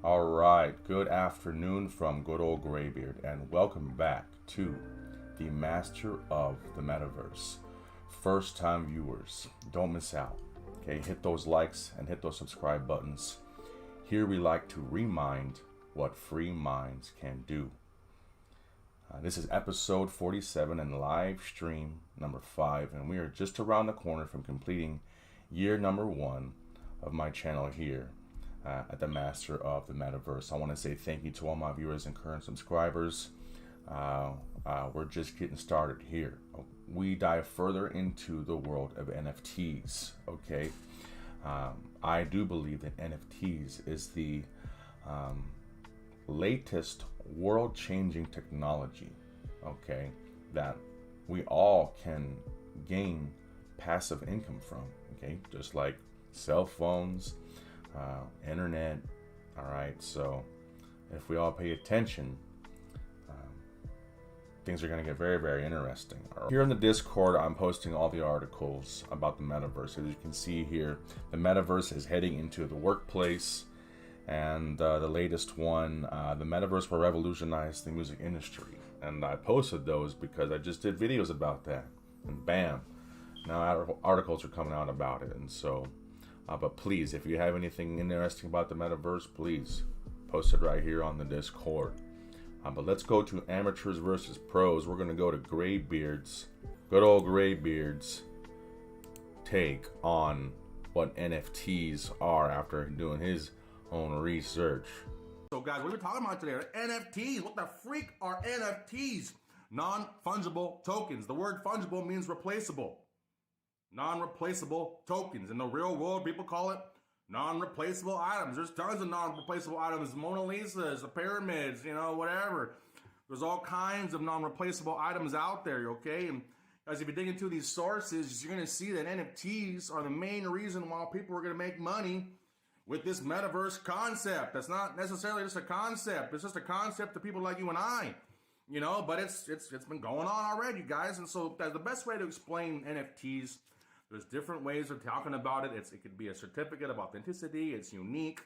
All right, good afternoon from good old Graybeard, and welcome back to the Master of the MetaVerse. First time viewers, don't miss out. Okay, hit those likes and hit those subscribe buttons. Here we like to remind what free minds can do. This is episode 47 and live stream number 5, and we are just around the corner from completing year number 1 of my channel here at the Master of the MetaVerse. I want to say thank you to all my viewers and current subscribers. We're just getting started here. We dive further into the world of NFTs. Okay, I do believe that NFTs is the latest world-changing technology. Okay, that we all can gain passive income from. Okay, just like cell phones, internet. All right, so if we all pay attention, things are going to get very, very interesting. Here in the Discord, I'm posting all the articles about the metaverse. As you can see here, the metaverse is heading into the workplace, and the latest one, the metaverse will revolutionize the music industry. And I posted those because I just did videos about that, and bam, now articles are coming out about it. And so but please, if you have anything interesting about the metaverse, please post it right here on the Discord. But let's go to amateurs versus pros. We're going to go to Graybeard's, good old Graybeard's take on what NFTs are after doing his own research. So guys, what are we talking about today? NFTs. What the freak are NFTs? Non-fungible tokens. The word fungible means replaceable. Non-replaceable tokens. In the real world, people call it non-replaceable items. There's tons of non-replaceable items. Mona Lisas, the pyramids, whatever. There's all kinds of non-replaceable items out there, okay? And as if you dig into these sources, you're going to see that NFTs are the main reason why people are going to make money with this metaverse concept. That's not necessarily just a concept. It's just a concept to people like you and I, but it's been going on already, guys. And so the best way to explain NFTs, there's different ways of talking about it. It could be a certificate of authenticity. It's unique,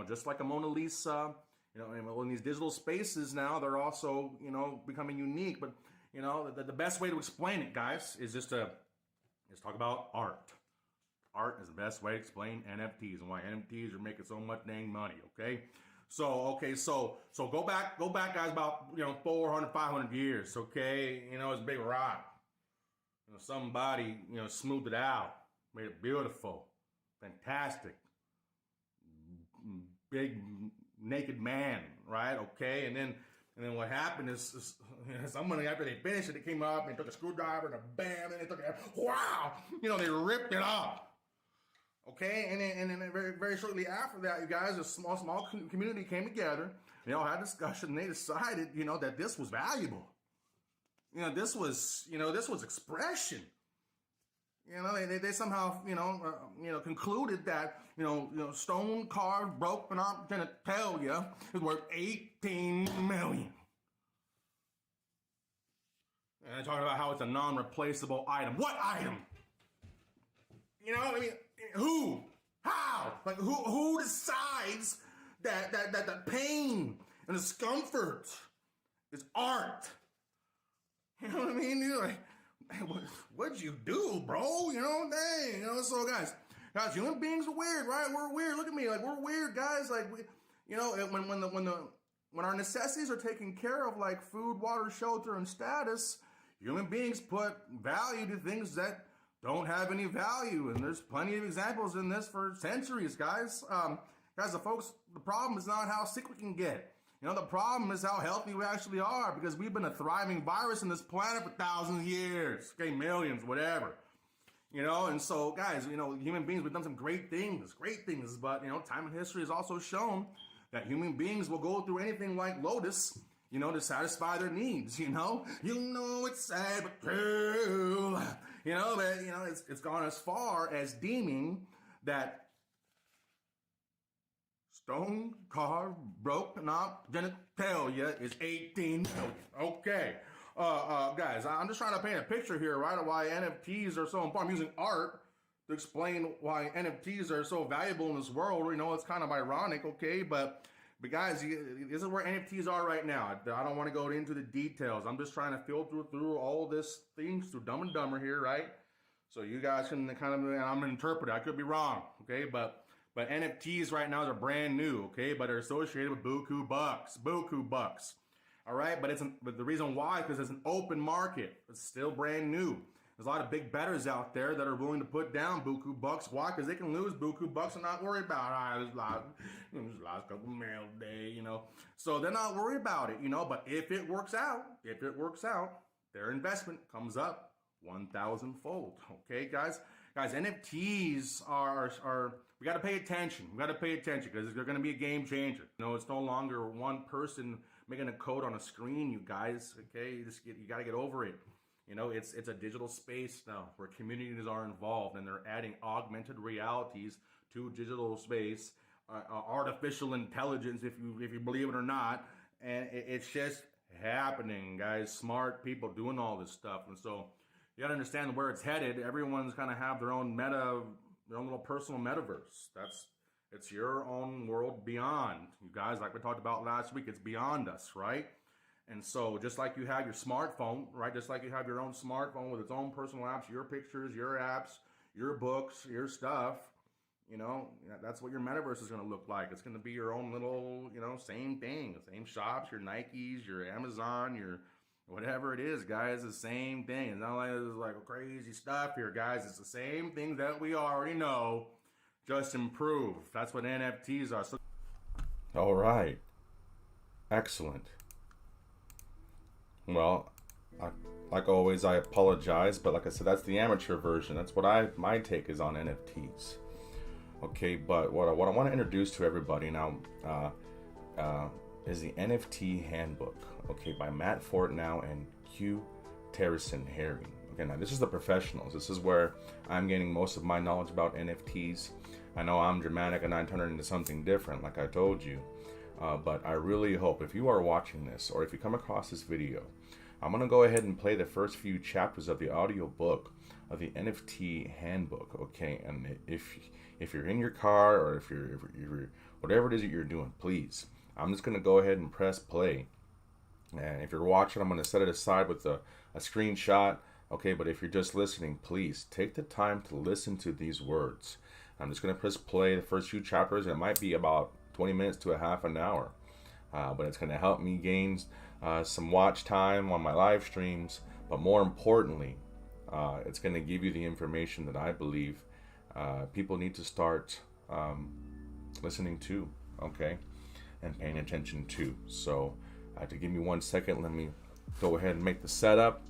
just like a Mona Lisa. And in these digital spaces now, they're also, becoming unique. But, the best way to explain it, guys, is just talk about art. Art is the best way to explain NFTs and why NFTs are making so much dang money, okay? So go back, guys, about, 400, 500 years, okay? It's a big rock. Somebody, smoothed it out, made it beautiful, fantastic, big naked man, right? Okay, and then what happened is someone, after they finished it, they came up and took a screwdriver and a bam, and they took it, wow, they ripped it up. Okay, and then very, very shortly after that, you guys, a small community came together. They all had discussion, and they decided, that this was valuable. This was expression. They somehow, concluded that, stone carved broken up genitalia is worth 18 million. And they're talking about how it's a non-replaceable item. What item? Who? How? Like, who decides that the pain and discomfort is art? You know what I mean? You're like, what'd you do, bro? Dang. So guys, human beings are weird, right? We're weird. Look at me, like we're weird, guys. Like when our necessities are taken care of, like food, water, shelter, and status, human beings put value to things that don't have any value, and there's plenty of examples in this for centuries, guys. The problem is not how sick we can get. The problem is how healthy we actually are, because we've been a thriving virus on this planet for thousands of years, okay, millions, whatever. And so, guys, human beings, we've done some great things, but, time and history has also shown that human beings will go through anything like Lotus, to satisfy their needs, it's sad but true, it's gone as far as deeming that stone carved broken up genitalia is 18 million. Okay. Guys, I'm just trying to paint a picture here, right, of why NFTs are so important. I'm using art to explain why NFTs are so valuable in this world. It's kind of ironic, okay? But But guys, this is where NFTs are right now. I don't want to go into the details. I'm just trying to filter through all this things through Dumb and Dumber here, right? So you guys can kind of, and I'm an interpreter. I could be wrong, okay? But NFTs right now are brand new, okay? But they're associated with buku bucks, all right? But the reason why, because it's an open market. It's still brand new. There's a lot of big bettors out there that are willing to put down buku bucks. Why? Because they can lose buku bucks and not worry about it. This last couple mail day, you know. So they're not worried about it, you know. But if it works out, their investment comes up 1,000-fold. Okay, guys. NFTs are we got to pay attention. We got to pay attention because they're going to be a game changer. You know, it's no longer one person making a code on a screen. You guys, okay, you got to get over it. You know, it's a digital space now where communities are involved, and they're adding augmented realities to digital space, artificial intelligence, if you believe it or not, and it's just happening, guys. Smart people doing all this stuff, and so you gotta understand where it's headed. Everyone's gonna have their own little personal metaverse. It's your own world beyond. You guys, like we talked about last week, it's beyond us, right? And so just like you have your smartphone, right? Just like you have your own smartphone with its own personal apps, your pictures, your apps, your books, your stuff, you know, that's what your metaverse is going to look like. It's going to be your own little, you know, same thing, same shops, your Nikes, your Amazon, your whatever it is, guys, the same thing. It's not like there's like crazy stuff here, guys. It's the same thing that we already know, just improved. That's what NFTs are. So All right. Excellent. Well, like always, I apologize, but like I said, that's the amateur version. That's what my take is on NFTs. Okay, but what I want to introduce to everybody now is the NFT Handbook. Okay, by Matt Fortnow and Q Terrison Herring. Okay, now this is the professionals. This is where I'm getting most of my knowledge about NFTs. I know I'm dramatic and I turn it into something different, like I told you. But I really hope if you are watching this or if you come across this video, I'm going to go ahead and play the first few chapters of the audio book of the NFT Handbook. Okay, and if you're in your car or if you're whatever it is that you're doing, please, I'm just going to go ahead and press play. And if you're watching, I'm going to set it aside with a screenshot. Okay, but if you're just listening, please take the time to listen to these words. I'm just going to press play the first few chapters. It might be about 20 minutes to a half an hour, but it's going to help me gain some watch time on my live streams, but more importantly, it's going to give you the information that I believe people need to start listening to, okay, and paying attention to. So to give me 1 second, let me go ahead and make the setup,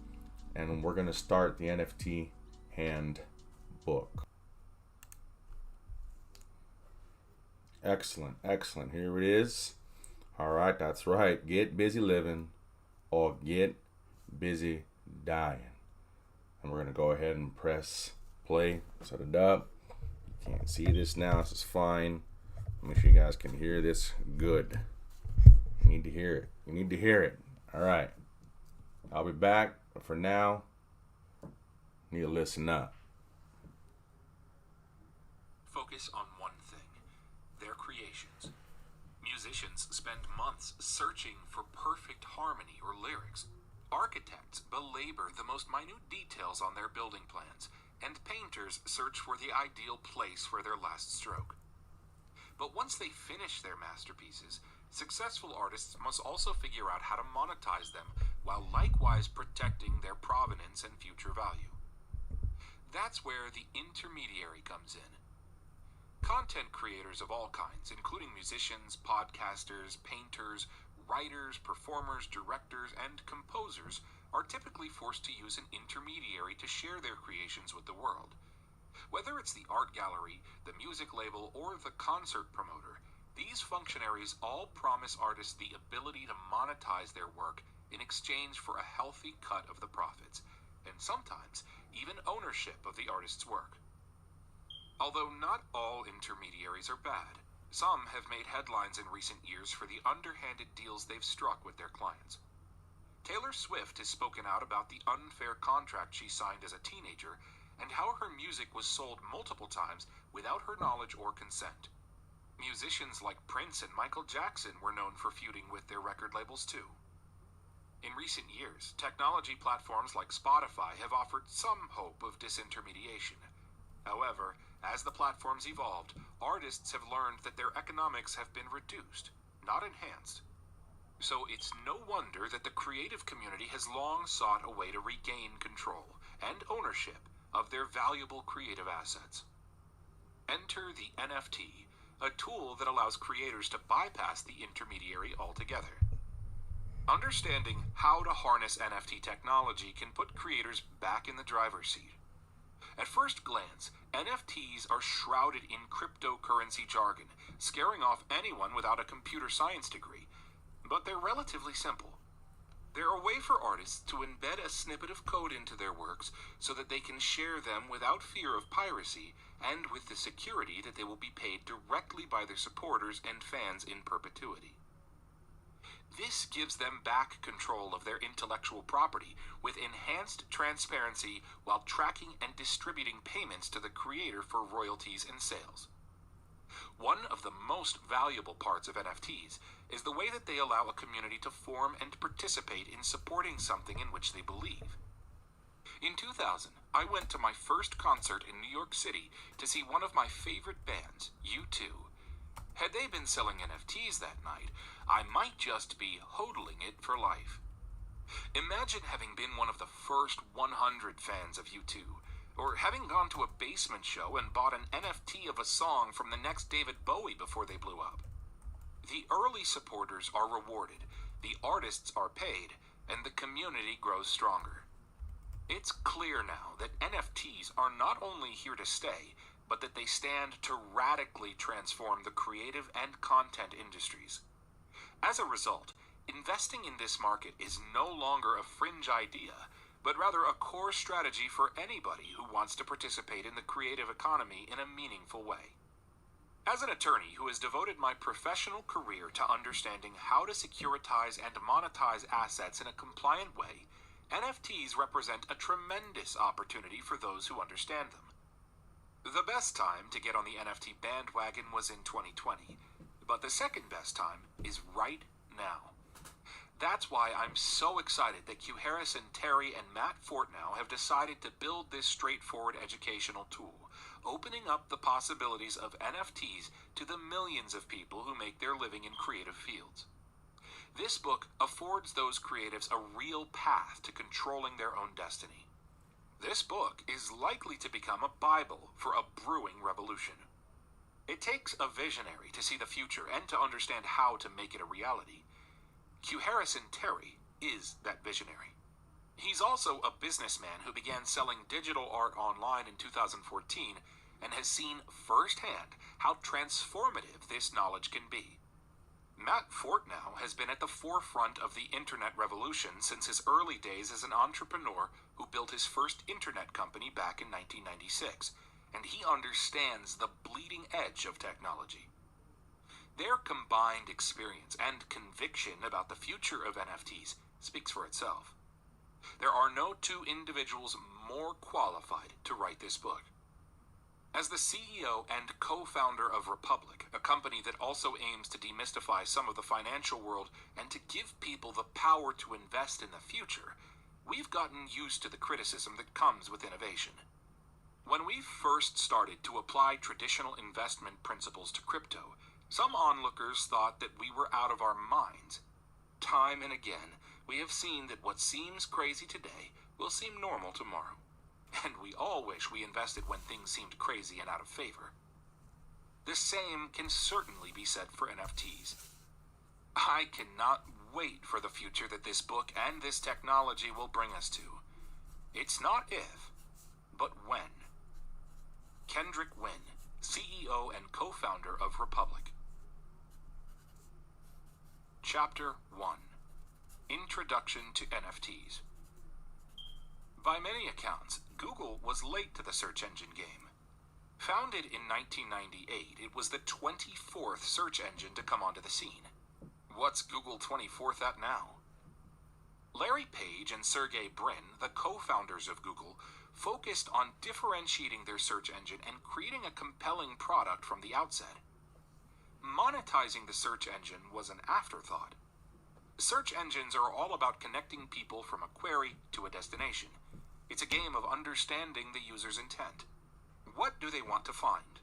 and we're going to start the NFT Handbook. Excellent. Here it is. All right, that's right. Get busy living or get busy dying. And we're going to go ahead and press play, set it up. You can't see this now. This is fine. Make sure you guys can hear this good. You need to hear it. All right. I'll be back. But for now, you need to listen up. Focus on one thing. Their creations. Musicians spend months searching for perfect harmony or lyrics. Architects belabor the most minute details on their building plans, and painters search for the ideal place for their last stroke. But once they finish their masterpieces, successful artists must also figure out how to monetize them while likewise protecting their provenance and future value. That's where the intermediary comes in. Content creators of all kinds, including musicians, podcasters, painters, writers, performers, directors, and composers, are typically forced to use an intermediary to share their creations with the world. Whether it's the art gallery, the music label, or the concert promoter, these functionaries all promise artists the ability to monetize their work in exchange for a healthy cut of the profits, and sometimes even ownership of the artist's work. Although not all intermediaries are bad, some have made headlines in recent years for the underhanded deals they've struck with their clients. Taylor Swift has spoken out about the unfair contract she signed as a teenager and how her music was sold multiple times without her knowledge or consent. Musicians like Prince and Michael Jackson were known for feuding with their record labels too. In recent years, technology platforms like Spotify have offered some hope of disintermediation. However, as the platforms evolved, artists have learned that their economics have been reduced, not enhanced. So it's no wonder that the creative community has long sought a way to regain control and ownership of their valuable creative assets. Enter the NFT, a tool that allows creators to bypass the intermediary altogether. Understanding how to harness NFT technology can put creators back in the driver's seat. At first glance, NFTs are shrouded in cryptocurrency jargon, scaring off anyone without a computer science degree, but they're relatively simple. They're a way for artists to embed a snippet of code into their works so that they can share them without fear of piracy and with the security that they will be paid directly by their supporters and fans in perpetuity. This gives them back control of their intellectual property with enhanced transparency while tracking and distributing payments to the creator for royalties and sales. One of the most valuable parts of NFTs is the way that they allow a community to form and participate in supporting something in which they believe. In 2000, I went to my first concert in New York City to see one of my favorite bands, U2. Had they been selling NFTs that night, I might just be hodling it for life. Imagine having been one of the first 100 fans of U2, or having gone to a basement show and bought an NFT of a song from the next David Bowie before they blew up. The early supporters are rewarded, the artists are paid, and the community grows stronger. It's clear now that NFTs are not only here to stay, but that they stand to radically transform the creative and content industries. As a result, investing in this market is no longer a fringe idea, but rather a core strategy for anybody who wants to participate in the creative economy in a meaningful way. As an attorney who has devoted my professional career to understanding how to securitize and monetize assets in a compliant way, NFTs represent a tremendous opportunity for those who understand them. The best time to get on the NFT bandwagon was in 2020, but the second best time is right now. That's why I'm so excited that Q Harrison, Terry, and Matt Fortnow have decided to build this straightforward educational tool, opening up the possibilities of NFTs to the millions of people who make their living in creative fields. This book affords those creatives a real path to controlling their own destiny. This book is likely to become a Bible for a brewing revolution. It takes a visionary to see the future and to understand how to make it a reality. Q Harrison Terry is that visionary. He's also a businessman who began selling digital art online in 2014 and has seen firsthand how transformative this knowledge can be. Matt Fortnow has been at the forefront of the internet revolution since his early days as an entrepreneur who built his first internet company back in 1996, and he understands the bleeding edge of technology. Their combined experience and conviction about the future of NFTs speaks for itself. There are no two individuals more qualified to write this book. As the CEO and co-founder of Republic, a company that also aims to demystify some of the financial world and to give people the power to invest in the future, we've gotten used to the criticism that comes with innovation. When we first started to apply traditional investment principles to crypto, some onlookers thought that we were out of our minds. Time and again, we have seen that what seems crazy today will seem normal tomorrow. And we all wish we invested when things seemed crazy and out of favor. The same can certainly be said for NFTs. I cannot wait for the future that this book and this technology will bring us to. It's not if, but when. Kendrick Wynn, CEO and co-founder of Republic. Chapter 1. Introduction to NFTs. By many accounts, Google was late to the search engine game. Founded in 1998, it was the 24th search engine to come onto the scene. What's Google 24th at now? Larry Page and Sergey Brin, the co-founders of Google, focused on differentiating their search engine and creating a compelling product from the outset. monetizing the search engine was an afterthought. Search engines are all about connecting people from a query to a destination. It's a game of understanding the user's intent. What do they want to find?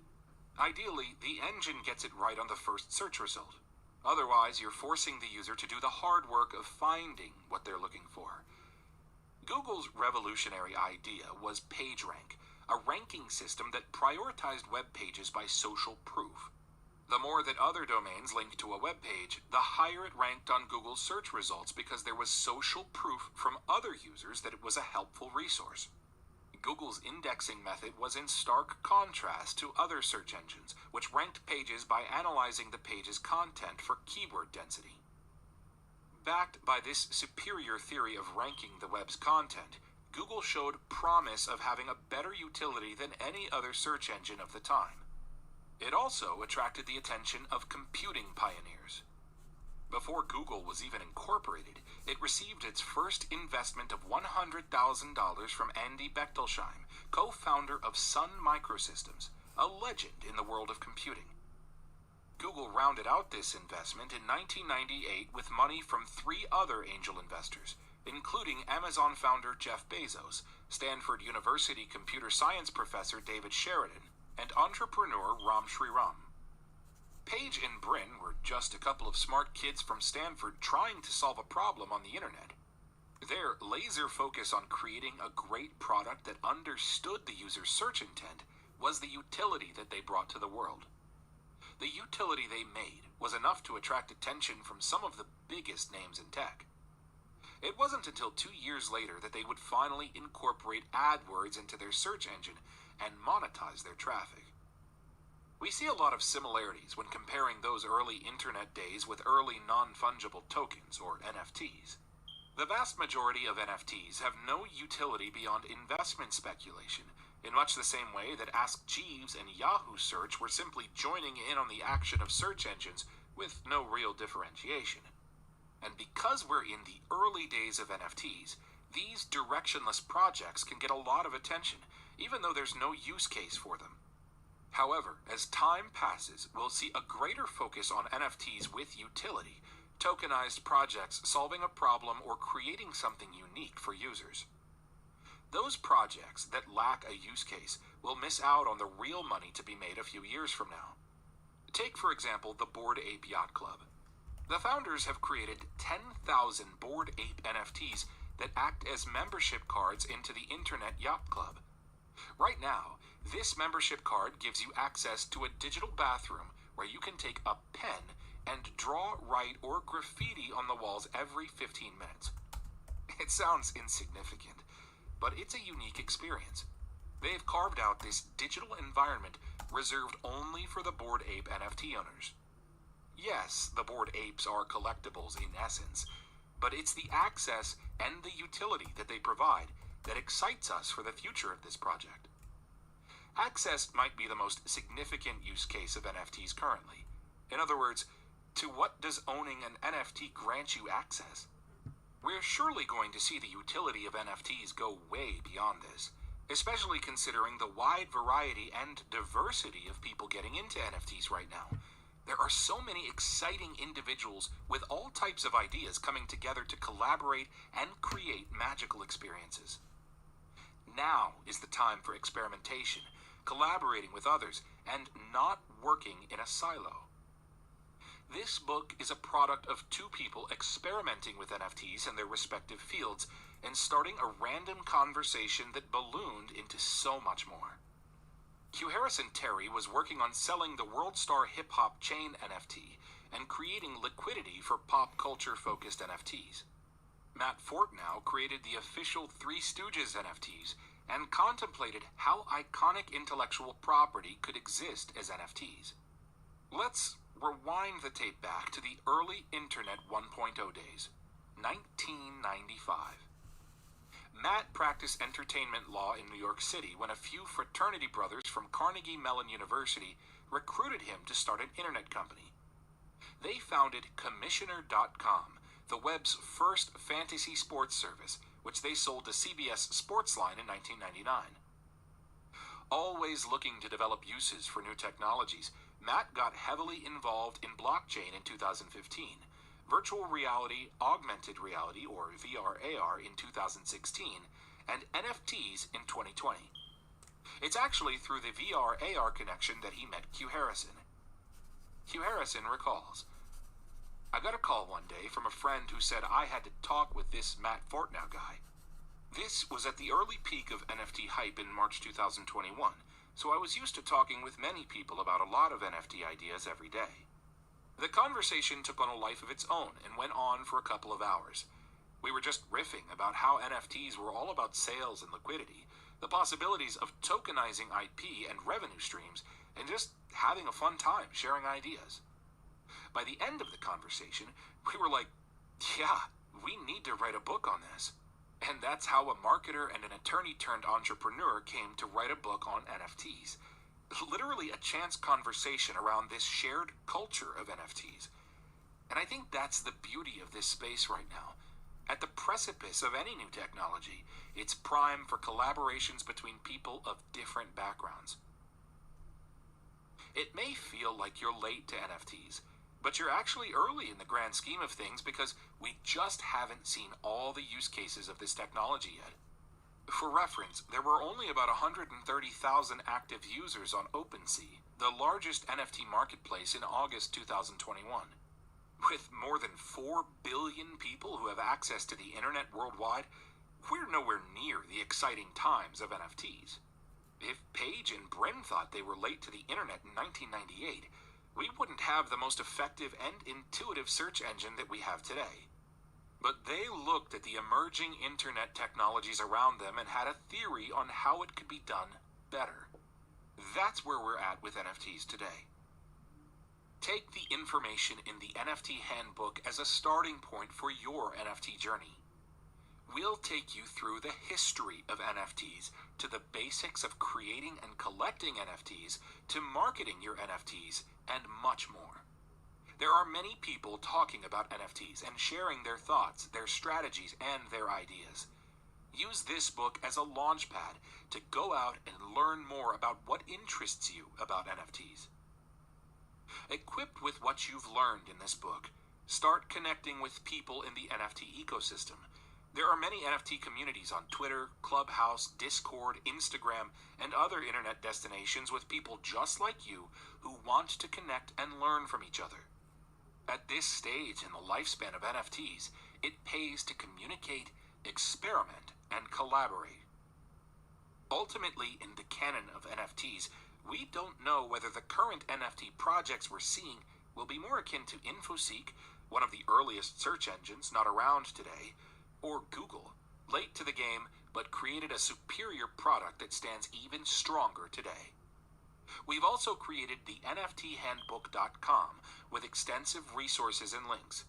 Ideally, the engine gets it right on the first search result. Otherwise, you're forcing the user to do the hard work of finding what they're looking for. Google's revolutionary idea was PageRank, a ranking system that prioritized web pages by social proof. The more that other domains linked to a web page, the higher it ranked on Google's search results because there was social proof from other users that it was a helpful resource. Google's indexing method was in stark contrast to other search engines, which ranked pages by analyzing the page's content for keyword density. Backed by this superior theory of ranking the web's content, Google showed promise of having a better utility than any other search engine of the time. It also attracted the attention of computing pioneers. Before Google was even incorporated, it received its first investment of $100,000 from Andy Bechtolsheim, co-founder of Sun Microsystems, a legend in the world of computing. Google rounded out this investment in 1998 with money from 3 other angel investors, including Amazon founder Jeff Bezos, Stanford University computer science professor David Sheridan, and entrepreneur Ram Shriram. Page and Brin were just a couple of smart kids from Stanford trying to solve a problem on the internet. Their laser focus on creating a great product that understood the user's search intent was the utility that they brought to the world. The utility they made was enough to attract attention from some of the biggest names in tech. It wasn't until 2 years later that they would finally incorporate AdWords into their search engine and monetize their traffic. We see a lot of similarities when comparing those early internet days with early non-fungible tokens, or NFTs. The vast majority of NFTs have no utility beyond investment speculation, in much the same way that Ask Jeeves and Yahoo Search were simply joining in on the action of search engines with no real differentiation. And because we're in the early days of NFTs, these directionless projects can get a lot of attention, even though there's no use case for them. However, as time passes, we'll see a greater focus on NFTs with utility, tokenized projects solving a problem or creating something unique for users. Those projects that lack a use case will miss out on the real money to be made a few years from now. Take, for example, the Bored Ape Yacht Club. The founders have created 10,000 Bored Ape NFTs that act as membership cards into the Internet Yacht Club. Right now, this membership card gives you access to a digital bathroom where you can take a pen and draw, write, or graffiti on the walls every 15 minutes. It sounds insignificant, but it's a unique experience. They've carved out this digital environment reserved only for the Bored Ape NFT owners. Yes, the Bored Apes are collectibles in essence, but it's the access and the utility that they provide that excites us for the future of this project. Access might be the most significant use case of NFTs currently. In other words, to what does owning an NFT grant you access? We're surely going to see the utility of NFTs go way beyond this, especially considering the wide variety and diversity of people getting into NFTs right now. There are so many exciting individuals with all types of ideas coming together to collaborate and create magical experiences. Now is the time for experimentation, collaborating with others, and not working in a silo. This book is a product of 2 people experimenting with NFTs in their respective fields and starting a random conversation that ballooned into so much more. Q Harrison Terry was working on selling the WorldStar Hip Hop Chain NFT and creating liquidity for pop culture-focused NFTs. Matt Fortnow created the official Three Stooges NFTs and contemplated how iconic intellectual property could exist as NFTs. Let's rewind the tape back to the early Internet 1.0 days, 1995. Matt practiced entertainment law in New York City when a few fraternity brothers from Carnegie Mellon University recruited him to start an internet company. They founded Commissioner.com, the web's first fantasy sports service, which they sold to CBS Sportsline in 1999. Always looking to develop uses for new technologies, Matt got heavily involved in blockchain in 2015, virtual reality, augmented reality, or VR/AR in 2016, and NFTs in 2020. It's actually through the VR/AR connection that he met Q Harrison. Q Harrison recalls, "I got a call one day from a friend who said I had to talk with this Matt Fortnow guy. This was at the early peak of NFT hype in March 2021, so I was used to talking with many people about a lot of NFT ideas every day. The conversation took on a life of its own and went on for a couple of hours. We were just riffing about how NFTs were all about sales and liquidity, the possibilities of tokenizing IP and revenue streams, and just having a fun time sharing ideas. By the end of the conversation, we were like, yeah, we need to write a book on this. And that's how a marketer and an attorney turned entrepreneur came to write a book on NFTs. Literally a chance conversation around this shared culture of NFTs. And I think that's the beauty of this space right now. At the precipice of any new technology, it's prime for collaborations between people of different backgrounds. It may feel like you're late to NFTs, but you're actually early in the grand scheme of things because we just haven't seen all the use cases of this technology yet. For reference, there were only about 130,000 active users on OpenSea, the largest NFT marketplace, in August 2021. With more than 4 billion people who have access to the internet worldwide, we're nowhere near the exciting times of NFTs. If Page and Brin thought they were late to the internet in 1998, we wouldn't have the most effective and intuitive search engine that we have today. But they looked at the emerging internet technologies around them and had a theory on how it could be done better. That's where we're at with NFTs today. Take the information in the NFT Handbook as a starting point for your NFT journey. We'll take you through the history of NFTs, to the basics of creating and collecting NFTs, to marketing your NFTs, and much more. There are many people talking about NFTs and sharing their thoughts, their strategies, and their ideas. Use this book as a launchpad to go out and learn more about what interests you about NFTs. Equipped with what you've learned in this book, start connecting with people in the NFT ecosystem. There are many NFT communities on Twitter, Clubhouse, Discord, Instagram, and other internet destinations with people just like you who want to connect and learn from each other. At this stage in the lifespan of NFTs, it pays to communicate, experiment, and collaborate. Ultimately, in the canon of NFTs, we don't know whether the current NFT projects we're seeing will be more akin to InfoSeek, one of the earliest search engines not around today, or Google, late to the game but created a superior product that stands even stronger today. We've also created the NFThandbook.com with extensive resources and links.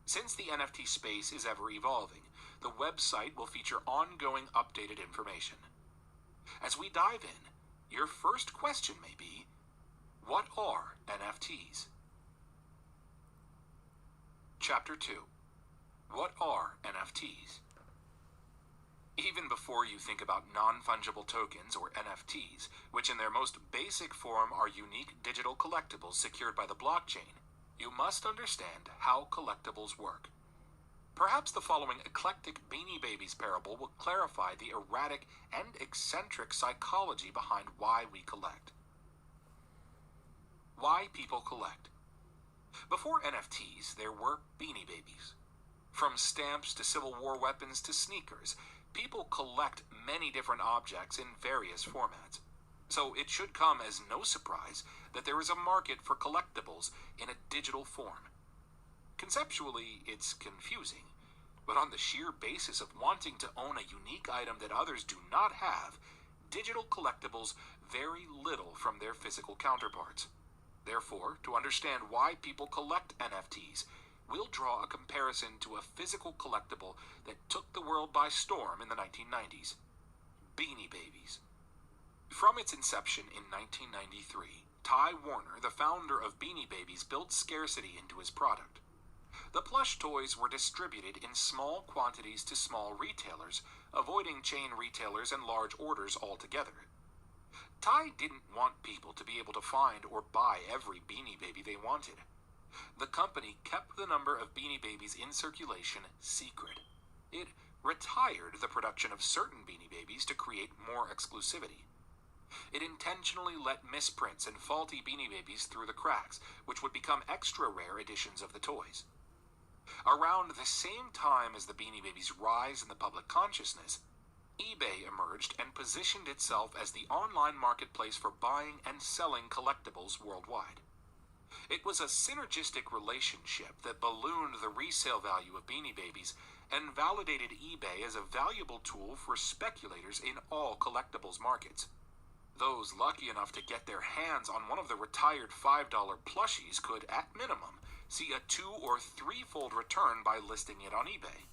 Since the NFT space is ever evolving, the website will feature ongoing updated information. As we dive in, your first question may be, what are NFTs? Chapter 2. What are NFTs? Even before you think about non-fungible tokens, or NFTs, which in their most basic form are unique digital collectibles secured by the blockchain, you must understand how collectibles work. Perhaps the following eclectic Beanie Babies parable will clarify the erratic and eccentric psychology behind why we collect. Why people collect. Before NFTs, there were Beanie Babies. From stamps to Civil War weapons to sneakers, people collect many different objects in various formats. So it should come as no surprise that there is a market for collectibles in a digital form. Conceptually, it's confusing, but on the sheer basis of wanting to own a unique item that others do not have, digital collectibles vary little from their physical counterparts. Therefore, to understand why people collect NFTs, we'll draw a comparison to a physical collectible that took the world by storm in the 1990s. Beanie Babies. From its inception in 1993, Ty Warner, the founder of Beanie Babies, built scarcity into his product. The plush toys were distributed in small quantities to small retailers, avoiding chain retailers and large orders altogether. Ty didn't want people to be able to find or buy every Beanie Baby they wanted. The company kept the number of Beanie Babies in circulation secret. It retired the production of certain Beanie Babies to create more exclusivity. It intentionally let misprints and faulty Beanie Babies through the cracks, which would become extra rare editions of the toys. Around the same time as the Beanie Babies' rise in the public consciousness, eBay emerged and positioned itself as the online marketplace for buying and selling collectibles worldwide. It was a synergistic relationship that ballooned the resale value of Beanie Babies and validated eBay as a valuable tool for speculators in all collectibles markets. Those lucky enough to get their hands on one of the retired $5 plushies could, at minimum, see a 2- or 3-fold return by listing it on eBay.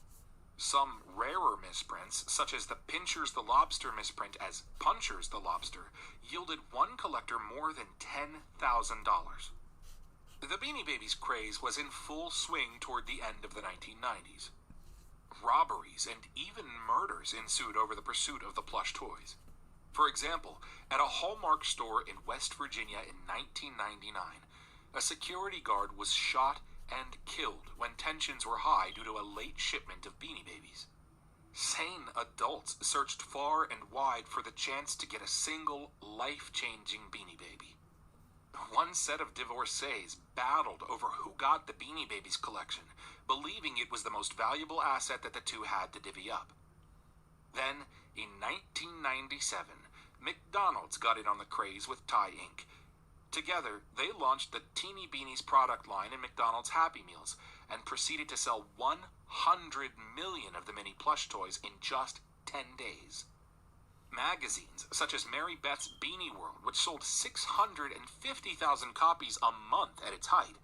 Some rarer misprints, such as the Pinchers the Lobster misprint as Punchers the Lobster, yielded one collector more than $10,000. The Beanie Babies craze was in full swing toward the end of the 1990s. Robberies and even murders ensued over the pursuit of the plush toys. For example, at a Hallmark store in West Virginia in 1999, a security guard was shot and killed when tensions were high due to a late shipment of Beanie Babies. Sane adults searched far and wide for the chance to get a single, life-changing Beanie Baby. One set of divorcees battled over who got the Beanie Babies collection, believing it was the most valuable asset that the two had to divvy up. Then, in 1997, McDonald's got in on the craze with Ty Inc. Together, they launched the Teeny Beanies product line in McDonald's Happy Meals and proceeded to sell 100 million of the mini plush toys in just 10 days. Magazines such as Mary Beth's Beanie World, which sold 650,000 copies a month at its height,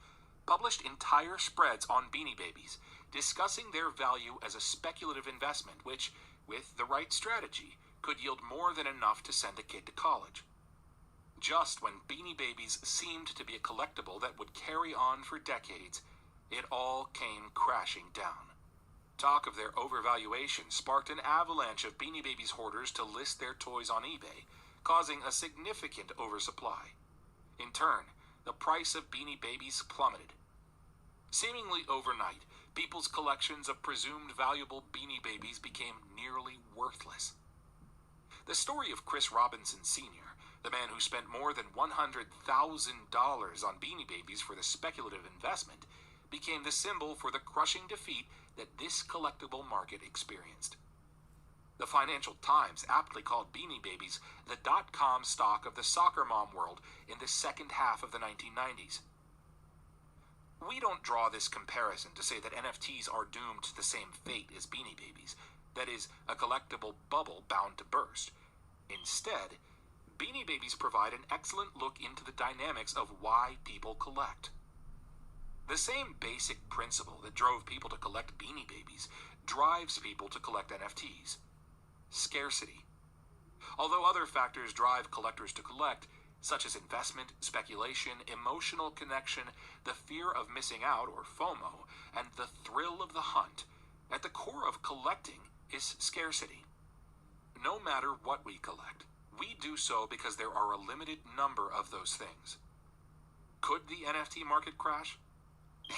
published entire spreads on Beanie Babies, discussing their value as a speculative investment which, with the right strategy, could yield more than enough to send a kid to college. Just when Beanie Babies seemed to be a collectible that would carry on for decades, it all came crashing down. Talk of their overvaluation sparked an avalanche of Beanie Babies hoarders to list their toys on eBay, causing a significant oversupply. In turn, the price of Beanie Babies plummeted. Seemingly overnight, people's collections of presumed valuable Beanie Babies became nearly worthless. The story of Chris Robinson Sr., the man who spent more than $100,000 on Beanie Babies for the speculative investment, became the symbol for the crushing defeat that this collectible market experienced. The Financial Times aptly called Beanie Babies the dot-com stock of the soccer mom world in the second half of the 1990s. We don't draw this comparison to say that NFTs are doomed to the same fate as Beanie Babies, that is, a collectible bubble bound to burst. Instead, Beanie Babies provide an excellent look into the dynamics of why people collect. The same basic principle that drove people to collect Beanie Babies drives people to collect NFTs: scarcity. Although other factors drive collectors to collect, such as investment, speculation, emotional connection, the fear of missing out or FOMO, and the thrill of the hunt, at the core of collecting is scarcity. No matter what we collect, we do so because there are a limited number of those things. Could the NFT market crash?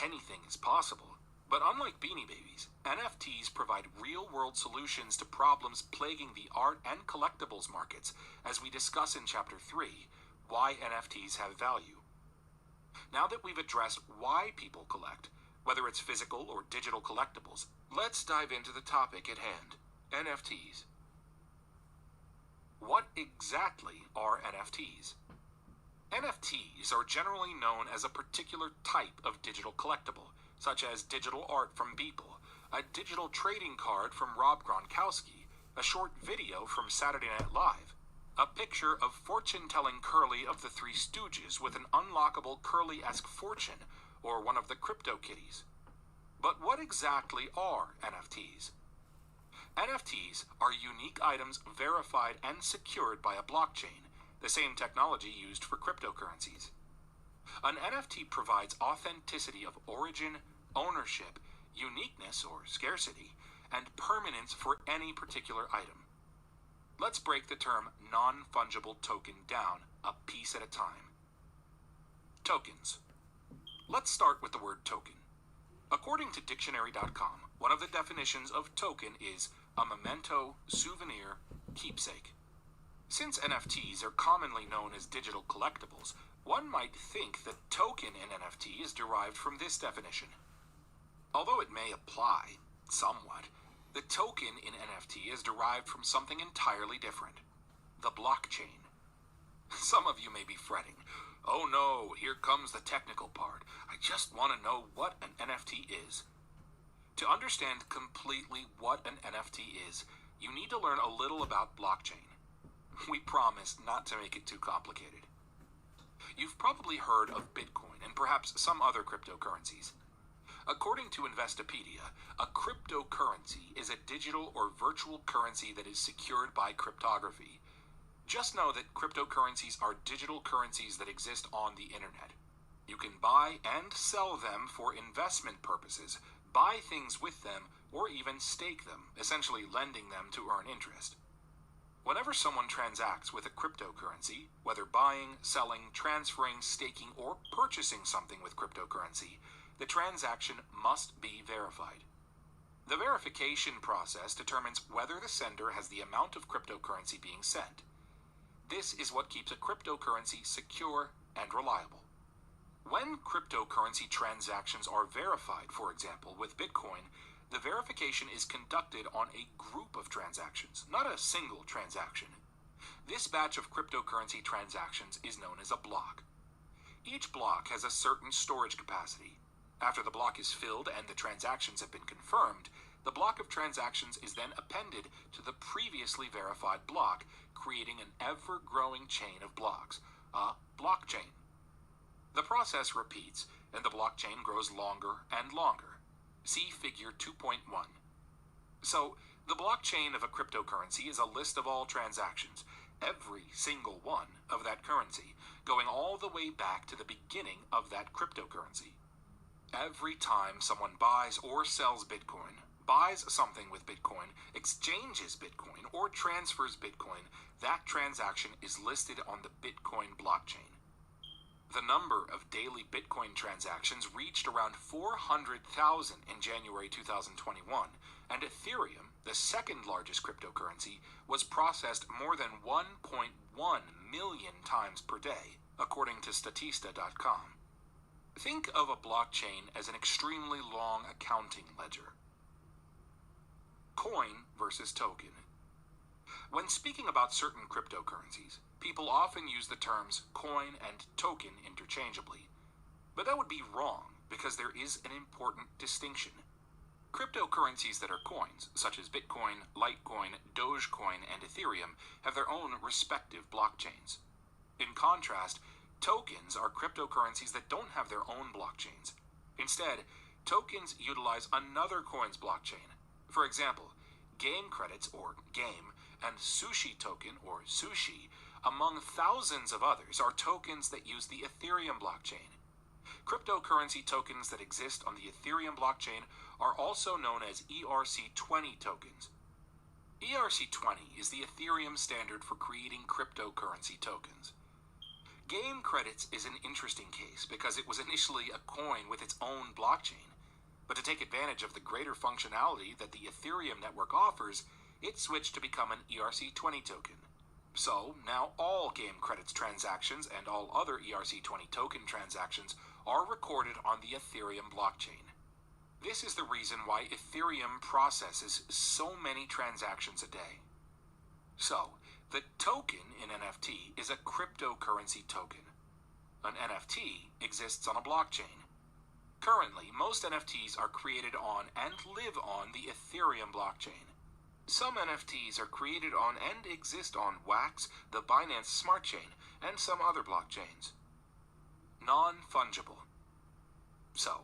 Anything is possible, but unlike Beanie Babies, NFTs provide real-world solutions to problems plaguing the art and collectibles markets, as we discuss in Chapter 3, Why NFTs Have Value. Now that we've addressed why people collect, whether it's physical or digital collectibles, let's dive into the topic at hand: NFTs. What exactly are NFTs? NFTs are generally known as a particular type of digital collectible, such as digital art from Beeple, a digital trading card from Rob Gronkowski, a short video from Saturday Night Live, a picture of fortune-telling Curly of the Three Stooges with an unlockable Curly-esque fortune, or one of the CryptoKitties. But what exactly are NFTs? NFTs are unique items verified and secured by a blockchain, the same technology used for cryptocurrencies. An NFT provides authenticity of origin, ownership, uniqueness or scarcity, and permanence for any particular item. Let's break the term non-fungible token down a piece at a time. Tokens. Let's start with the word token. According to dictionary.com, one of the definitions of token is a memento, souvenir, keepsake. Since NFTs are commonly known as digital collectibles, one might think that token in NFT is derived from this definition. Although it may apply, somewhat, the token in NFT is derived from something entirely different: the blockchain. Some of you may be fretting, "Oh no, here comes the technical part. I just want to know what an NFT is." To understand completely what an NFT is, you need to learn a little about blockchain. We promise not to make it too complicated. You've probably heard of Bitcoin and perhaps some other cryptocurrencies. According to Investopedia, a cryptocurrency is a digital or virtual currency that is secured by cryptography. Just know that cryptocurrencies are digital currencies that exist on the internet. You can buy and sell them for investment purposes, buy things with them, or even stake them, essentially lending them to earn interest. Whenever someone transacts with a cryptocurrency, whether buying, selling, transferring, staking, or purchasing something with cryptocurrency, the transaction must be verified. The verification process determines whether the sender has the amount of cryptocurrency being sent. This is what keeps a cryptocurrency secure and reliable. When cryptocurrency transactions are verified, for example, with Bitcoin, the verification is conducted on a group of transactions, not a single transaction. This batch of cryptocurrency transactions is known as a block. Each block has a certain storage capacity. After the block is filled and the transactions have been confirmed, the block of transactions is then appended to the previously verified block, creating an ever-growing chain of blocks, a blockchain. The process repeats, and the blockchain grows longer and longer. See Figure 2.1. So, the blockchain of a cryptocurrency is a list of all transactions, every single one of that currency, going all the way back to the beginning of that cryptocurrency. Every time someone buys or sells Bitcoin, buys something with Bitcoin, exchanges Bitcoin, or transfers Bitcoin, that transaction is listed on the Bitcoin blockchain. The number of daily Bitcoin transactions reached around 400,000 in January 2021, and Ethereum, the second largest cryptocurrency, was processed more than 1.1 million times per day, according to Statista.com. Think of a blockchain as an extremely long accounting ledger. Coin versus token. When speaking about certain cryptocurrencies, people often use the terms coin and token interchangeably. But that would be wrong, because there is an important distinction. Cryptocurrencies that are coins, such as Bitcoin, Litecoin, Dogecoin, and Ethereum, have their own respective blockchains. In contrast, tokens are cryptocurrencies that don't have their own blockchains. Instead, tokens utilize another coin's blockchain. For example, game credits, or game, and sushi token, or sushi, among thousands of others, are tokens that use the Ethereum blockchain. Cryptocurrency tokens that exist on the Ethereum blockchain are also known as ERC20 tokens. ERC20 is the Ethereum standard for creating cryptocurrency tokens. Game credits is an interesting case because it was initially a coin with its own blockchain, but to take advantage of the greater functionality that the Ethereum network offers, it switched to become an ERC20 token. So, now all game credits transactions and all other ERC20 token transactions are recorded on the Ethereum blockchain. This is the reason why Ethereum processes so many transactions a day. So, the token in NFT is a cryptocurrency token. An NFT exists on a blockchain. Currently, most NFTs are created on and live on the Ethereum blockchain. Some NFTs are created on and exist on Wax, the Binance Smart Chain, and some other blockchains. Non-fungible. So,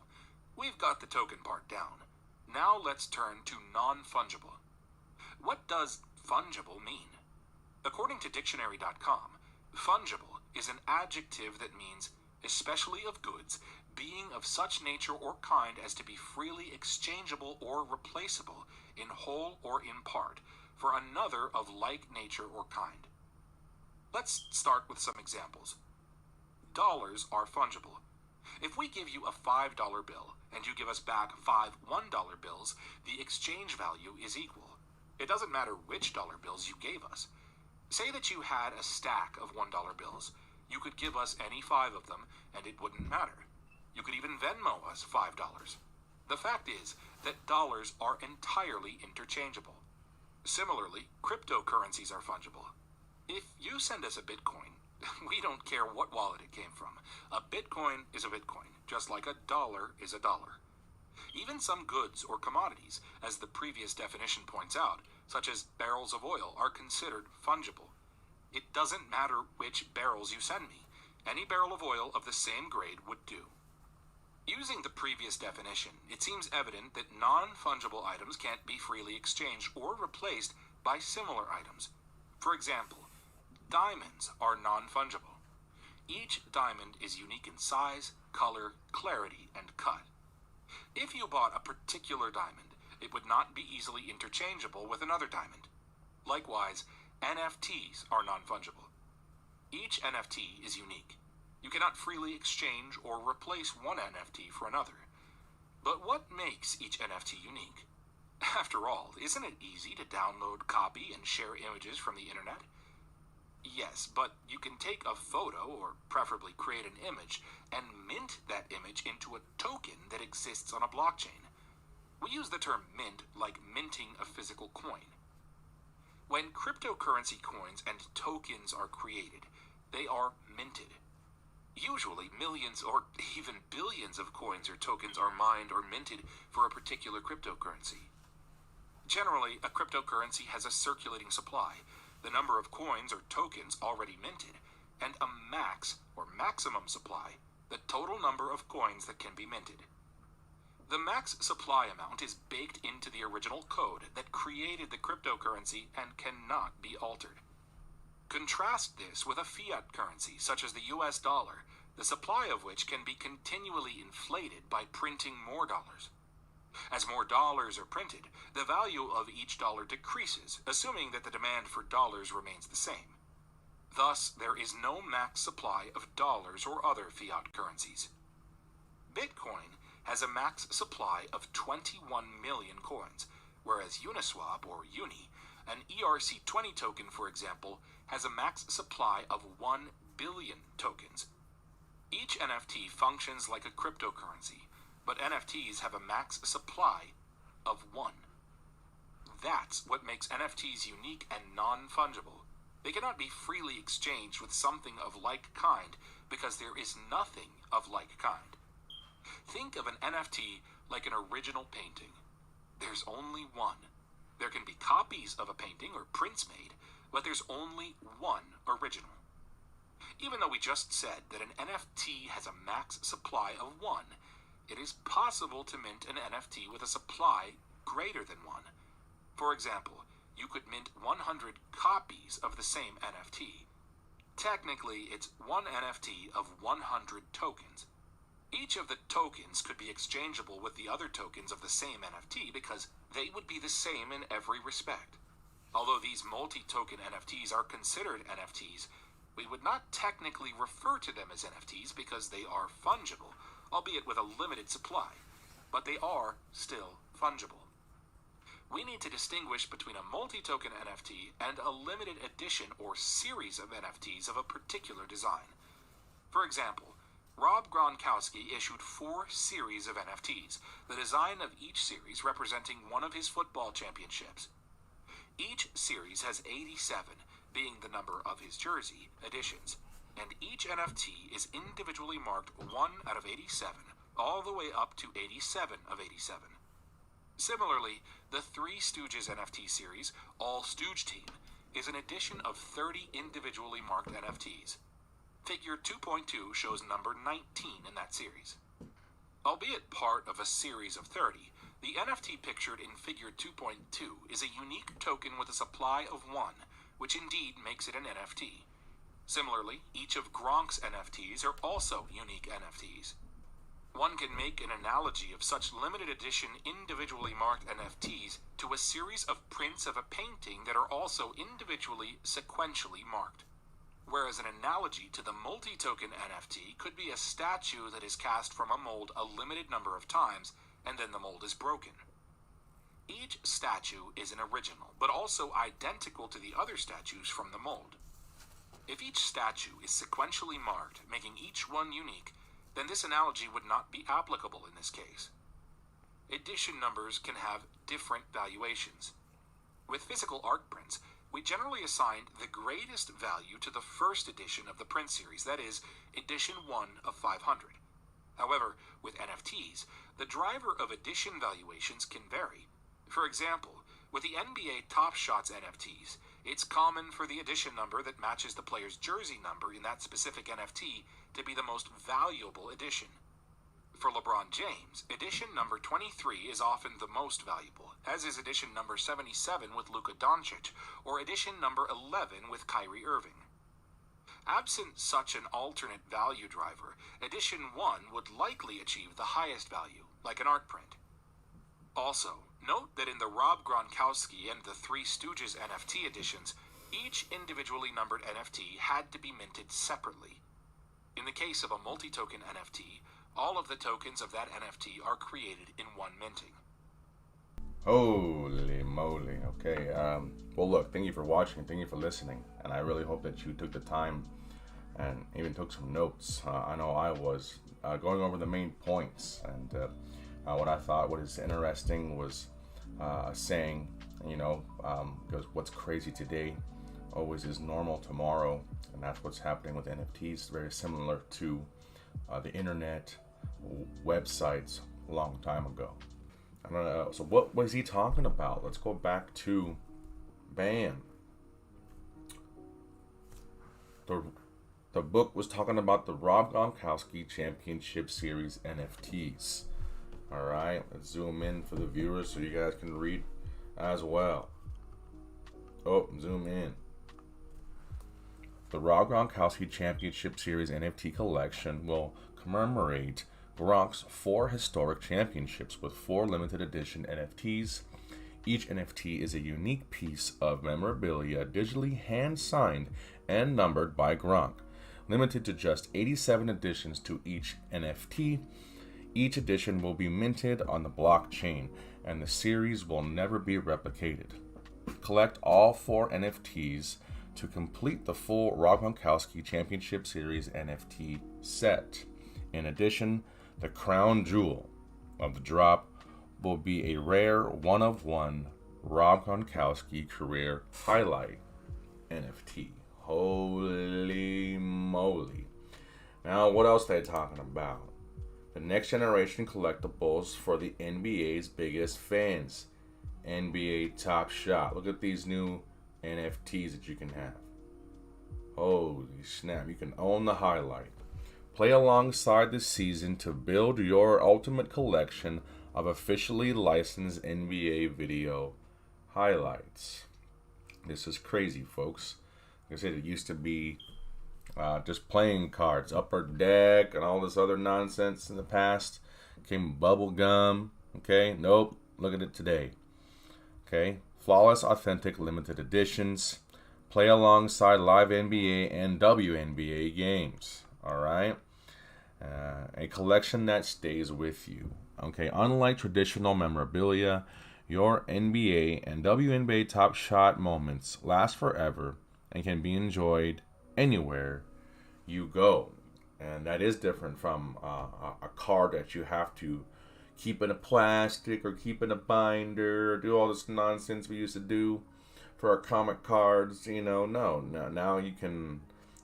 we've got the token part down. Now let's turn to non-fungible. What does fungible mean? According to dictionary.com, fungible is an adjective that means especially of goods, being of such nature or kind as to be freely exchangeable or replaceable in whole or in part, for another of like nature or kind. Let's start with some examples. Dollars are fungible. If we give you a $5 bill and you give us back 5 $1 bills, the exchange value is equal. It doesn't matter which dollar bills you gave us. Say that you had a stack of $1 bills. You could give us any 5 of them and it wouldn't matter. You could even Venmo us $5. The fact is that dollars are entirely interchangeable. Similarly, cryptocurrencies are fungible. If you send us a Bitcoin, we don't care what wallet it came from. A Bitcoin is a Bitcoin, just like a dollar is a dollar. Even some goods or commodities, as the previous definition points out, such as barrels of oil, are considered fungible. It doesn't matter which barrels you send me. Any barrel of oil of the same grade would do. Using the previous definition, it seems evident that non-fungible items can't be freely exchanged or replaced by similar items. For example, diamonds are non-fungible. Each diamond is unique in size, color, clarity, and cut. If you bought a particular diamond, it would not be easily interchangeable with another diamond. Likewise, NFTs are non-fungible. Each NFT is unique. You cannot freely exchange or replace one NFT for another. But what makes each NFT unique? After all, isn't it easy to download, copy, and share images from the internet? Yes, but you can take a photo, or preferably create an image, and mint that image into a token that exists on a blockchain. We use the term mint like minting a physical coin. When cryptocurrency coins and tokens are created, they are minted. Usually, millions or even billions of coins or tokens are mined or minted for a particular cryptocurrency. Generally, a cryptocurrency has a circulating supply, the number of coins or tokens already minted, and a max or maximum supply, the total number of coins that can be minted. The max supply amount is baked into the original code that created the cryptocurrency and cannot be altered. Contrast this with a fiat currency, such as the US dollar, the supply of which can be continually inflated by printing more dollars. As more dollars are printed, the value of each dollar decreases, assuming that the demand for dollars remains the same. Thus, there is no max supply of dollars or other fiat currencies. Bitcoin has a max supply of 21 million coins, whereas Uniswap, or Uni, an ERC20 token, for example, has a max supply of 1 billion tokens. Each NFT functions like a cryptocurrency, but NFTs have a max supply of 1. That's what makes NFTs unique and non-fungible. They cannot be freely exchanged with something of like kind because there is nothing of like kind. Think of an NFT like an original painting. There's only one. There can be copies of a painting or prints made, but there's only one original. Even though we just said that an NFT has a max supply of 1, it is possible to mint an NFT with a supply greater than 1. For example, you could mint 100 copies of the same NFT. Technically, it's one NFT of 100 tokens. Each of the tokens could be exchangeable with the other tokens of the same NFT because they would be the same in every respect. Although these multi-token NFTs are considered NFTs, we would not technically refer to them as NFTs because they are fungible, albeit with a limited supply, but they are still fungible. We need to distinguish between a multi-token NFT and a limited edition or series of NFTs of a particular design. For example, Rob Gronkowski issued 4 series of NFTs, the design of each series representing one of his football championships. Each series has 87, being the number of his jersey, editions, and each NFT is individually marked 1 out of 87, all the way up to 87 of 87. Similarly, the Three Stooges NFT series, All Stooge Team, is an edition of 30 individually marked NFTs. Figure 2.2 shows number 19 in that series. Albeit part of a series of 30, the NFT pictured in Figure 2.2 is a unique token with a supply of 1, which indeed makes it an NFT. Similarly, each of Gronk's NFTs are also unique NFTs. One can make an analogy of such limited edition individually marked NFTs to a series of prints of a painting that are also individually sequentially marked. Whereas an analogy to the multi-token NFT could be a statue that is cast from a mold a limited number of times, and then the mold is broken. Each statue is an original, but also identical to the other statues from the mold. If each statue is sequentially marked, making each one unique, then this analogy would not be applicable in this case. Edition numbers can have different valuations. With physical art prints, we generally assign the greatest value to the first edition of the print series, that is, edition 1 of 500. However, with NFTs, the driver of edition valuations can vary. For example, with the NBA Top Shots NFTs, it's common for the edition number that matches the player's jersey number in that specific NFT to be the most valuable edition. For LeBron James, edition number 23 is often the most valuable, as is edition number 77 with Luka Doncic, or edition number 11 with Kyrie Irving. Absent such an alternate value driver, edition 1 would likely achieve the highest value, like an art print. Also, note that in the Rob Gronkowski and the Three Stooges NFT editions, each individually numbered NFT had to be minted separately. In the case of a multi-token NFT, all of the tokens of that NFT are created in one minting. Holy moly. Okay. Well, look, thank you for watching. Thank you for listening. And I really hope that you took the time and even took some notes. I know I was going over the main points. And what I thought was interesting was saying, because what's crazy today always is normal tomorrow. And that's what's happening with NFTs. Very similar to the internet, websites a long time ago. I don't know. So what was he talking about? Let's go back to bam. The book was talking about the Rob Gronkowski Championship Series NFTs. All right, let's zoom in for the viewers so you guys can read as well. Oh, zoom in. The Rob Gronkowski Championship Series NFT collection will commemorate Gronk's 4 historic championships with 4 limited edition NFTs. Each NFT is a unique piece of memorabilia digitally hand-signed and numbered by Gronk, limited to just 87 editions to each NFT. Each edition will be minted on the blockchain, and the series will never be replicated. Collect all 4 NFTs to complete the full Rob Gronkowski Championship Series NFT set. In addition, the crown jewel of the drop will be a rare one-of-one Rob Gronkowski career highlight NFT. Holy moly. Now, what else are they talking about? The next generation collectibles for the NBA's biggest fans. NBA Top Shot. Look at these new NFTs that you can have. Holy snap. You can own the highlight. Play alongside this season to build your ultimate collection of officially licensed NBA video highlights. This is crazy, folks. Like I said, it used to be just playing cards, Upper Deck, and all this other nonsense in the past. Came bubble gum. Okay, nope. Look at it today. Okay, flawless, authentic, limited editions. Play alongside live NBA and WNBA games. All right, a collection that stays with you. Okay, unlike traditional memorabilia, your NBA and WNBA Top Shot moments last forever and can be enjoyed anywhere you go. And that is different from a card that you have to keep in a plastic or keep in a binder or do all this nonsense we used to do for our comic cards. No, now you can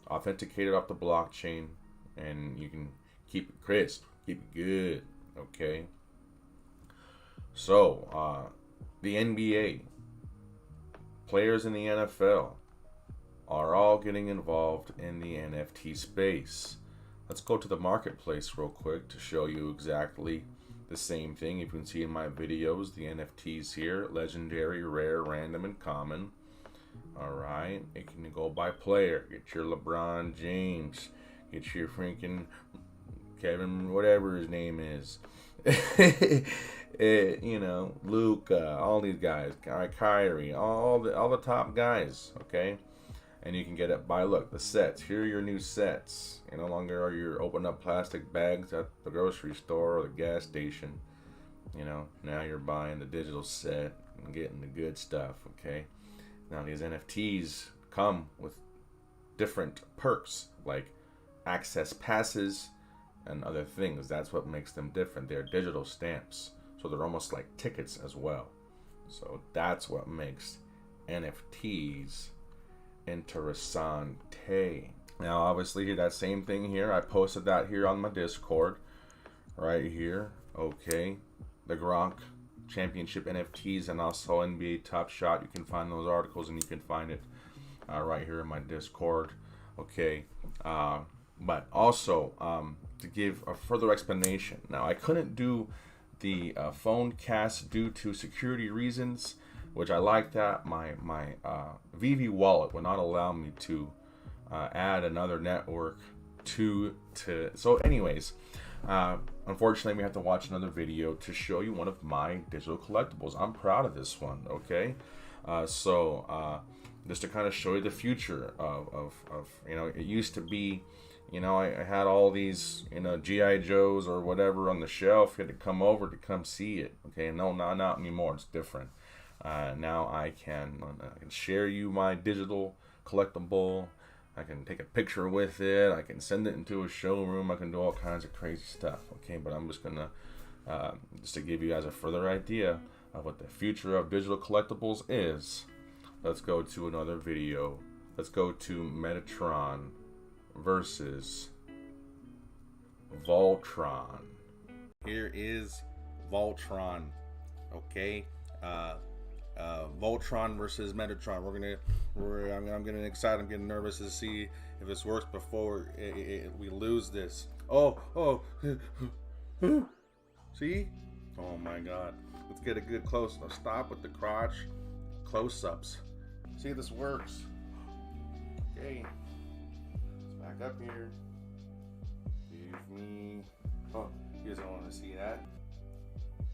authenticate it off the blockchain and you can keep it crisp, keep it good. Okay, so the NBA, players in the NFL are all getting involved in the NFT space. Let's go to the marketplace real quick to show you exactly the same thing. You can see in my videos the NFTs here: legendary, rare, random, and common. All right, it can go by player. Get your LeBron James, get your freaking Kevin, whatever his name is. You know, Luke, all these guys, Kyrie, all the top guys, okay? And you can get it by, look, the sets. Here are your new sets. You no longer are you opening up plastic bags at the grocery store or the gas station. You know, now you're buying the digital set and getting the good stuff, okay? Now these NFTs come with different perks, like access passes and other things. That's what makes them different. They're digital stamps, so they're almost like tickets as well. So that's what makes NFTs interessante. Now obviously that same thing here, I posted that here on my Discord right here, okay? The Gronk Championship NFTs and also NBA Top Shot. You can find those articles and you can find it right here in my Discord, okay? But also to give a further explanation. Now I couldn't do the phone cast due to security reasons, which I like that. My VV wallet will not allow me to add another network to so anyways, unfortunately we have to watch another video to show you one of my digital collectibles. I'm proud of this one, okay? So just to kind of show you the future of you know, it used to be, you know, I had all these, you know, G.I. Joes or whatever on the shelf. You had to come over to come see it, okay? No, not anymore. It's different. Now I can share you my digital collectible. I can take a picture with it. I can send it into a showroom. I can do all kinds of crazy stuff, okay? But I'm just gonna just to give you guys a further idea of what the future of digital collectibles is. Let's go to another video. Let's go to Metatron versus Voltron. Here is Voltron, okay? Voltron versus Metatron. I'm getting excited. I'm getting nervous to see if this works before we lose this. Oh, see? Oh my God. Let's get a good close. Let's stop with the crotch close-ups. See if this works. Okay. Let's back up here. Give me. Oh, you guys don't want to see that.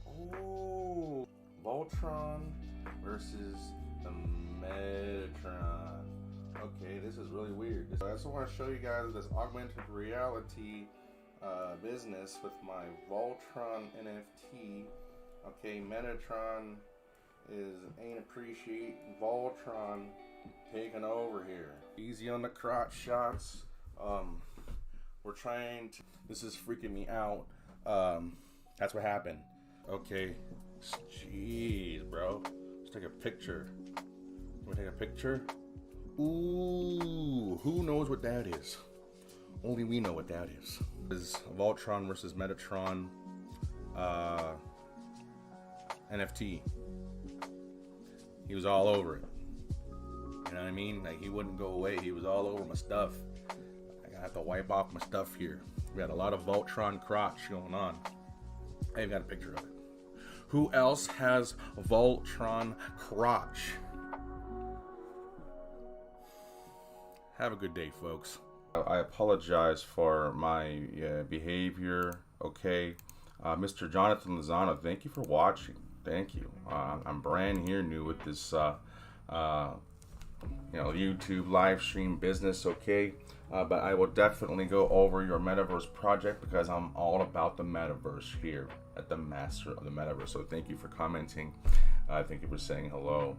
Oh, Voltron versus the Metatron. Okay, this is really weird. I also want to show you guys this augmented reality business with my Voltron NFT. Okay, Metatron ain't appreciate Voltron taking over here. Easy on the crotch shots. We're trying to. This is freaking me out. That's what happened. Okay. Jeez, bro. Let's take a picture. Can we take a picture? Ooh, who knows what that is? Only we know what that is. This is Voltron versus Metatron NFT. He was all over it. You know what I mean? Like, he wouldn't go away. He was all over my stuff. I have to wipe off my stuff here. We had a lot of Voltron crotch going on. I even got a picture of it. Who else has Voltron crotch? Have a good day, folks. I apologize for my behavior, okay? Mr. Jonathan Lozano, thank you for watching. Thank you. I'm brand new with this, YouTube live stream business, okay? But I will definitely go over your MetaVerse project because I'm all about the MetaVerse here at the Master of the MetaVerse. So thank you for commenting. Thank you for saying hello.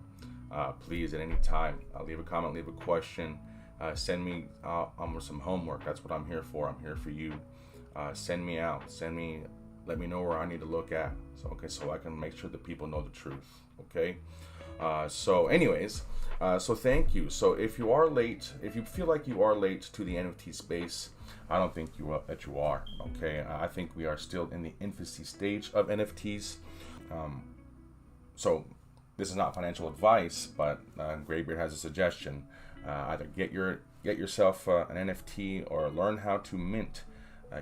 Please, at any time, leave a comment, leave a question. Send me some homework. That's what I'm here for. I'm here for you. Send me out. Let me know where I need to look at. So I can make sure that people know the truth. Okay. So thank you. So if you are late, if you feel like you are late to the NFT space, I don't think you are. Okay. I think we are still in the infancy stage of NFTs. So this is not financial advice, but Graybeard has a suggestion. Either get yourself an NFT or learn how to mint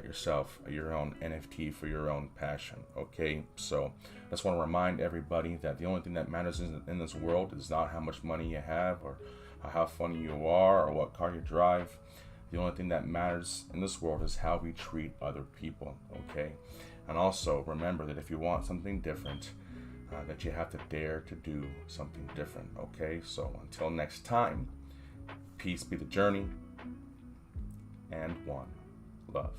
yourself your own NFT for your own passion. Okay, so I just want to remind everybody that the only thing that matters in this world is not how much money you have or how funny you are or what car you drive. The only thing that matters in this world is how we treat other people, okay? And also remember that if you want something different, that you have to dare to do something different, okay? So until next time, peace be the journey, and one love.